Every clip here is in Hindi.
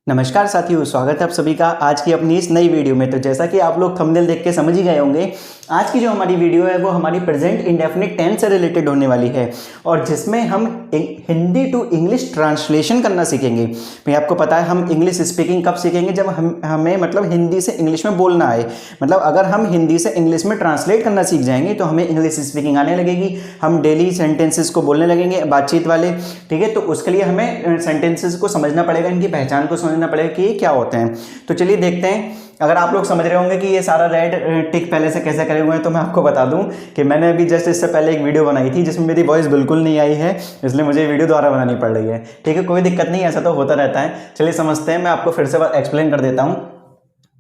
नमस्कार साथियों, स्वागत है आप सभी का आज की अपनी इस नई वीडियो में। तो जैसा कि आप लोग थंबनेल देख के समझ ही गए होंगे, आज की जो हमारी वीडियो है वो हमारी प्रेजेंट इंडेफिनिट टेंस से रिलेटेड होने वाली है और जिसमें हम हिंदी टू इंग्लिश ट्रांसलेशन करना सीखेंगे। भाई आपको पता है हम इंग्लिश स्पीकिंग कब सीखेंगे, जब हमें मतलब हिंदी से इंग्लिश में बोलना आए। मतलब अगर हम हिंदी से इंग्लिश में ट्रांसलेट करना सीख जाएंगे तो हमें इंग्लिश स्पीकिंग आने लगेगी, हम डेली सेंटेंसेस को बोलने लगेंगे, बातचीत वाले। ठीक है, तो उसके लिए हमें सेंटेंसेस को समझना पड़ेगा, इनकी पहचान को समझना पड़ेगा कि ये क्या होते हैं। तो चलिए देखते हैं। अगर आप लोग समझ रहे होंगे कि ये सारा रेड टिक पहले से कैसे करे हुए हैं, तो मैं आपको बता दूं कि मैंने अभी जस्ट इससे पहले एक वीडियो बनाई थी जिसमें मेरी वॉइस बिल्कुल नहीं आई है, इसलिए मुझे वीडियो दोबारा बनानी पड़ रही है। ठीक है, कोई दिक्कत नहीं, ऐसा तो होता रहता है। चलिए समझते हैं, मैं आपको फिर से एक्सप्लेन कर देता हूँ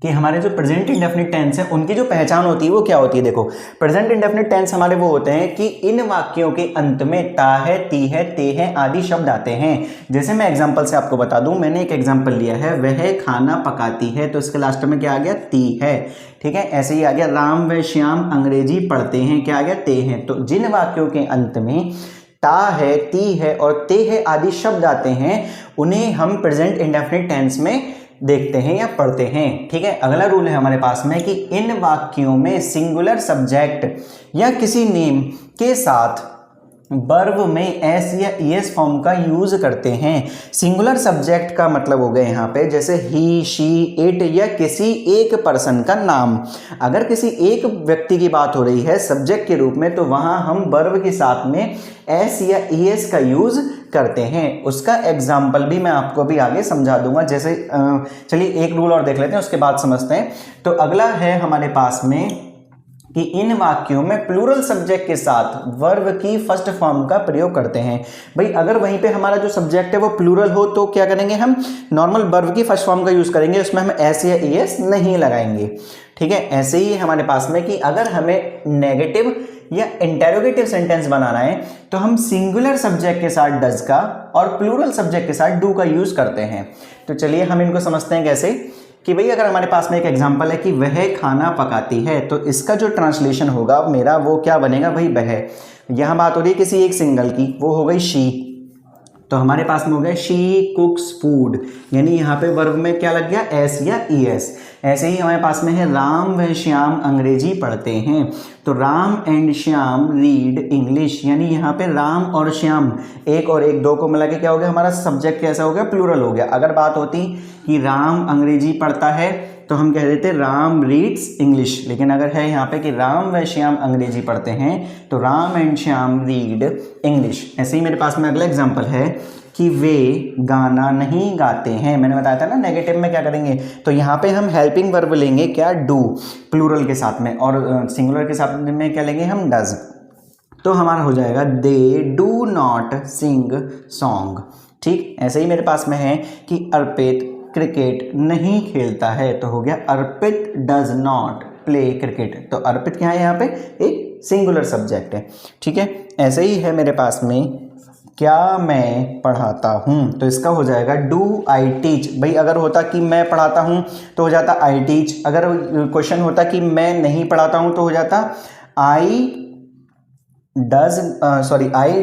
कि हमारे जो प्रेजेंट इंडेफिनिट टेंस है उनकी जो पहचान होती है वो क्या होती है। देखो, प्रेजेंट इंडेफिनिट टेंस हमारे वो होते हैं कि इन वाक्यों के अंत में ता है, ती है, ते है आदि शब्द आते हैं। जैसे मैं एग्जांपल से आपको बता दूं, मैंने एक एग्जांपल लिया है, वह खाना पकाती है, तो इसके लास्ट में क्या आ गया, ती है। ठीक है, ऐसे ही आ गया, राम व श्याम अंग्रेजी पढ़ते हैं, क्या आ गया, ते हैं। तो जिन वाक्यों के अंत में ता है, ती है और ते है आदि शब्द आते हैं उन्हें हम प्रेजेंट इंडेफिनिट टेंस में देखते हैं या पढ़ते हैं। ठीक है, अगला रूल है हमारे पास में कि इन वाक्यों में सिंगुलर सब्जेक्ट या किसी नेम के साथ वर्ब में एस या ईएस फॉर्म का यूज करते हैं। सिंगुलर सब्जेक्ट का मतलब हो गया यहाँ पे जैसे ही, शी, इट या किसी एक पर्सन का नाम। अगर किसी एक व्यक्ति की बात हो रही है सब्जेक्ट के रूप में, तो वहां हम वर्ब के साथ में एस या ईएस का यूज करते हैं। उसका एग्जाम्पल भी मैं आपको भी आगे समझा दूंगा। जैसे चलिए एक रूल और देख लेते हैं, उसके बाद समझते हैं। तो अगला है हमारे पास में कि इन वाक्यों में प्लूरल सब्जेक्ट के साथ वर्ब की फर्स्ट फॉर्म का प्रयोग करते हैं। भाई अगर वहीं पे हमारा जो सब्जेक्ट है वो प्लूरल हो तो क्या करेंगे, हम नॉर्मल वर्ब की फर्स्ट फॉर्म का यूज करेंगे, उसमें हम एस या ईएस नहीं लगाएंगे। ठीक है, ऐसे ही हमारे पास में कि अगर हमें नेगेटिव या इंटेरोगेटिव सेंटेंस बनाना है तो हम सिंगुलर सब्जेक्ट के साथ डज का और प्लूरल सब्जेक्ट के साथ डू का यूज करते हैं। तो चलिए हम इनको समझते हैं कैसे। कि भाई अगर हमारे पास में एक एग्जांपल है कि वह खाना पकाती है, तो इसका जो ट्रांसलेशन होगा मेरा वो क्या बनेगा, भाई वह। यहां बात हो रही है किसी एक सिंगल की, वो हो गई शी, तो हमारे पास में हो गया शी कुक्स फूड, यानी यहाँ पे वर्ब में क्या लग गया, एस या ईएस। ऐसे ही हमारे पास में है राम व श्याम अंग्रेजी पढ़ते हैं, तो Ram and Shyam read English, यानी यहाँ पे राम और श्याम एक और एक दो को मिला के क्या हो गया, हमारा सब्जेक्ट कैसा हो गया, प्लूरल हो गया। अगर बात होती कि राम अंग्रेजी पढ़ता है तो हम कह देते राम रीड्स इंग्लिश, लेकिन अगर है यहाँ पे कि राम व श्याम अंग्रेजी पढ़ते हैं तो Ram and Shyam read English. ऐसे ही मेरे पास में अगला एग्जांपल है कि वे गाना नहीं गाते हैं। मैंने बताया था ना नेगेटिव में क्या करेंगे, तो यहाँ पे हम हेल्पिंग वर्ब लेंगे क्या, डू, प्लूरल के साथ में, और सिंगुलर के साथ में क्या लेंगे हम, डज। तो हमारा हो जाएगा they do not sing song. ठीक, ऐसे ही मेरे पास में है कि अर्पित क्रिकेट नहीं खेलता है, तो हो गया अर्पित डज नॉट प्ले क्रिकेट। तो अर्पित क्या है, यहाँ पे एक सिंगुलर सब्जेक्ट है। ठीक है, ऐसे ही है मेरे पास में क्या मैं पढ़ाता हूँ, तो इसका हो जाएगा डू आई टीच। भाई अगर होता कि मैं पढ़ाता हूँ तो हो जाता आई टीच, अगर क्वेश्चन होता कि मैं नहीं पढ़ाता हूँ तो हो जाता आई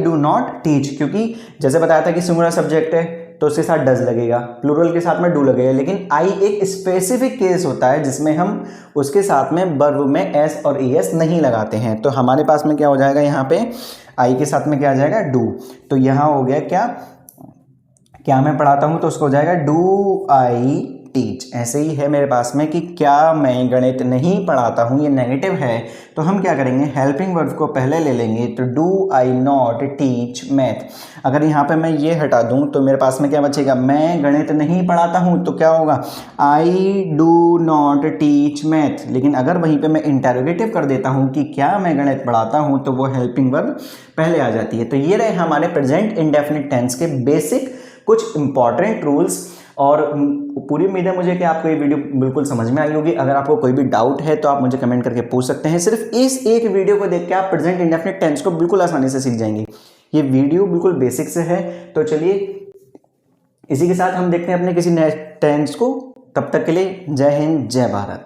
डू नॉट टीच, क्योंकि जैसे बताया था कि सिंगुलर सब्जेक्ट है तो उसके साथ डज लगेगा, प्लूरल के साथ में डू लगेगा। लेकिन आई एक स्पेसिफिक केस होता है जिसमें हम उसके साथ में वर्ब में एस और ईएस नहीं लगाते हैं। तो हमारे पास में क्या हो जाएगा, यहाँ पे आई के साथ में क्या आ जाएगा, डू। तो यहाँ हो गया क्या मैं पढ़ाता हूँ, तो उसको हो जाएगा डू आई टीच। ऐसे ही है मेरे पास में कि क्या मैं गणित नहीं पढ़ाता हूँ, ये नेगेटिव है, तो हम क्या करेंगे, हेल्पिंग वर्ब को पहले ले लेंगे, तो do I not teach math. अगर यहाँ पे मैं ये हटा दूँ तो मेरे पास में क्या बचेगा, मैं गणित नहीं पढ़ाता हूँ, तो क्या होगा, I do not teach math. लेकिन अगर वहीं पे मैं इंटेरोगेटिव कर देता हूँ कि क्या मैं गणित पढ़ाता हूँ, तो वो हेल्पिंग वर्ब पहले आ जाती है। तो ये रहे हमारे प्रेजेंट इंडेफिनिट टेंस के बेसिक कुछ इंपॉर्टेंट रूल्स, और पूरी उम्मीद है मुझे कि आपको ये वीडियो बिल्कुल समझ में आई होगी। अगर आपको कोई भी डाउट है तो आप मुझे कमेंट करके पूछ सकते हैं। सिर्फ इस एक वीडियो को देख के आप प्रेजेंट इंडेफिनिट टेंस को बिल्कुल आसानी से सीख जाएंगे। ये वीडियो बिल्कुल बेसिक से है। तो चलिए इसी के साथ हम देखते हैं अपने किसी नए टेंस को। तब तक के लिए जय हिंद, जय भारत।